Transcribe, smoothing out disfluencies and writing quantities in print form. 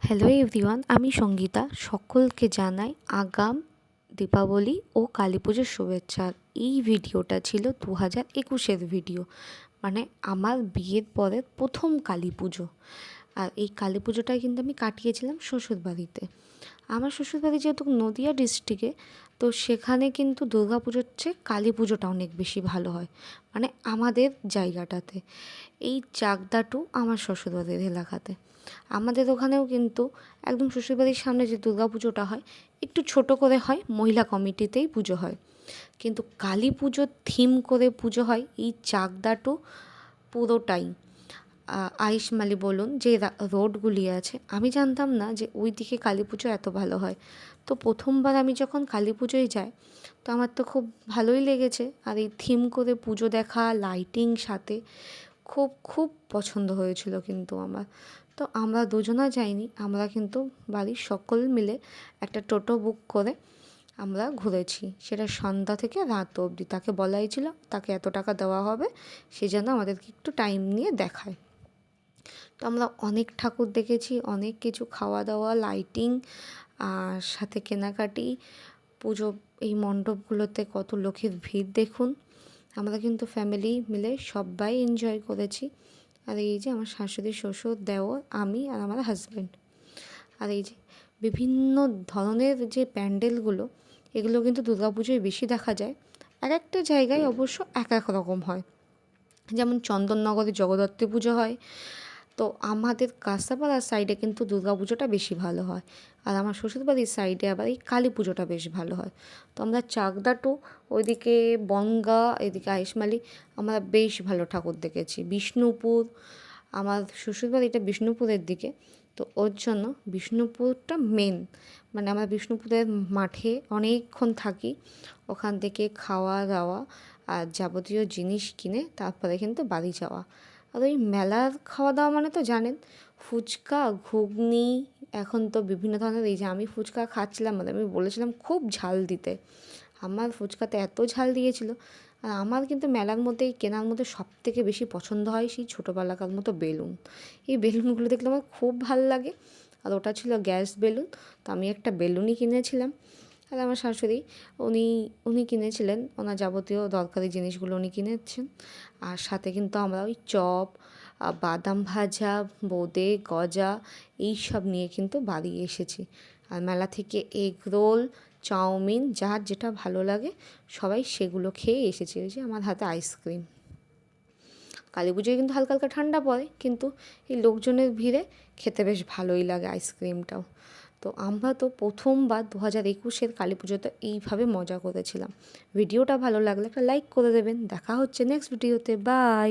Hello everyone, আমি সঙ্গীতা। সকলকে জানাই আগাম দীপাবলি ও কালী পুজোর শুভেচ্ছা। এই ভিডিওটা ছিল 2021-এর ভিডিও, মানে আমার বিয়ের পরের প্রথম কালী পুজো। আর এই কালী পুজোটাই কিন্তু আমি কাটিয়েছিলাম শ্বশুরবাড়িতে। আমার শ্বশুরবাড়ি যেহেতু নদিয়া ডিস্ট্রিক্টে, তো সেখানে কিন্তু দুর্গা পুজোর চেয়ে কালী পুজোটা অনেক বেশি ভালো হয়, মানে আমাদের জায়গাটাতে। এই চাকদাটু আমার শ্বশুরবাড়ির এলাকাতে। আমাদের ওখানেও কিন্তু একদম শ্বশুরবাড়ির সামনে যে দুর্গা পুজোটা হয়, একটু ছোট করে হয়, মহিলা কমিটিতেই পুজো হয়। কিন্তু কালী পুজোর থিম করে পুজো হয় এই চাকদাটু পুরোটাই। আইশমালি বলুন, যে রোডগুলি আছে, আমি জানতাম না যে ওই দিকে কালী পুজো এত ভালো হয়। তো প্রথমবার আমি যখন কালী পুজোয় যাই, তো আমার তো খুব ভালোই লেগেছে। আর এই থিম করে পুজো দেখা, লাইটিং সাথে খুব খুব পছন্দ হয়েছিল কিন্তু আমার। তো আমরা দুজনা যাইনি, আমরা কিন্তু বাড়ির সকল মিলে একটা টোটো বুক করে আমরা ঘুরেছি। সেটা সন্ধ্যা থেকে রাত অবধি। তাকে বলাই ছিল তাকে এত টাকা দেওয়া হবে, সে যেন আমাদেরকে একটু টাইম নিয়ে দেখায়। তো আমরা অনেক ঠাকুর দেখেছি, অনেক কিছু খাওয়া দাওয়া, লাইটিং, আর সাথে কেনাকাটি। পুজো এই মণ্ডপগুলোতে কত লোকের ভিড় দেখুন। আমরা কিন্তু ফ্যামিলি মিলে সবাই এনজয় করেছি। আর এই যে আমার শাশুড়ি, শ্বশুর, দেওর, আমি আর আমার হাজব্যান্ড। আর এই যে বিভিন্ন ধরনের যে প্যান্ডেলগুলো, এগুলো কিন্তু দুর্গাপুজোয় বেশি দেখা যায়। এক একটা জায়গায় অবশ্য এক এক রকম হয়। যেমন চন্দননগরে জগদ্ধাত্রী পুজো হয়, তো আমাদের কাঁসাপাড়ার সাইডে কিন্তু দুর্গা পুজোটা বেশি ভালো হয়। আর আমার শ্বশুরবাড়ির সাইডে আবার এই কালী পুজোটা বেশ ভালো হয়। তো আমরা চাকদাটু, ওইদিকে বনগাঁ, এদিকে আইশমালি, আমরা বেশ ভালো ঠাকুর দেখেছি। বিষ্ণুপুর, আমার শ্বশুরবাড়িটা বিষ্ণুপুরের দিকে, তো ওর জন্য বিষ্ণুপুরটা মেন। মানে আমরা বিষ্ণুপুরের মাঠে অনেকক্ষণ থাকি, ওখান থেকে খাওয়া দাওয়া আর যাবতীয় জিনিস কিনে তারপরে কিন্তু বাড়ি যাওয়া। আর ওই মেলার খাওয়া দাওয়া মানে তো জানেন, ফুচকা, ঘুগনি। এখন তো বিভিন্ন ধরনের, এই যে আমি ফুচকা খাচ্ছিলাম, মানে আমি বলেছিলাম খুব ঝাল দিতে। আমার ফুচকাতে এত ঝাল দিয়েছিল। আর আমার কিন্তু মেলার মধ্যে, এই কেনার মধ্যে সবথেকে বেশি পছন্দ হয় সেই ছোটোবেলাকার মতো বেলুন। এই বেলুনগুলো দেখলে আমার খুব ভাল লাগে। আর ওটা ছিল গ্যাস বেলুন, তো আমি একটা বেলুনই কিনেছিলাম। আর আমার শাশুড়ি, উনি উনি কিনেছিলেন, ওনার যাবতীয় দরকারি জিনিসগুলো উনি কিনেছেন। আর সাথে কিন্তু আমরা ওই চপ, বাদাম ভাজা, বোঁদে, গজা, এই সব নিয়ে কিন্তু বাড়ি এসেছি। আর মেলা থেকে এগ রোল, চাউমিন, যার যেটা ভালো লাগে সবাই সেগুলো খেয়ে এসেছি। ওই যে আমার হাতে আইসক্রিম। কালী পুজোয় কিন্তু হালকা হালকা ঠান্ডা পড়ে, কিন্তু এই লোকজনের ভিড়ে খেতে বেশ ভালোই লাগে আইসক্রিমটাও। তো আমরা তো প্রথমবার 2021-এর কালী পুজোতে এইভাবে মজা করেছিলাম। ভিডিওটা ভালো লাগলে একটা লাইক করে দেবেন। দেখা হচ্ছে নেক্সট ভিডিওতে। বাই।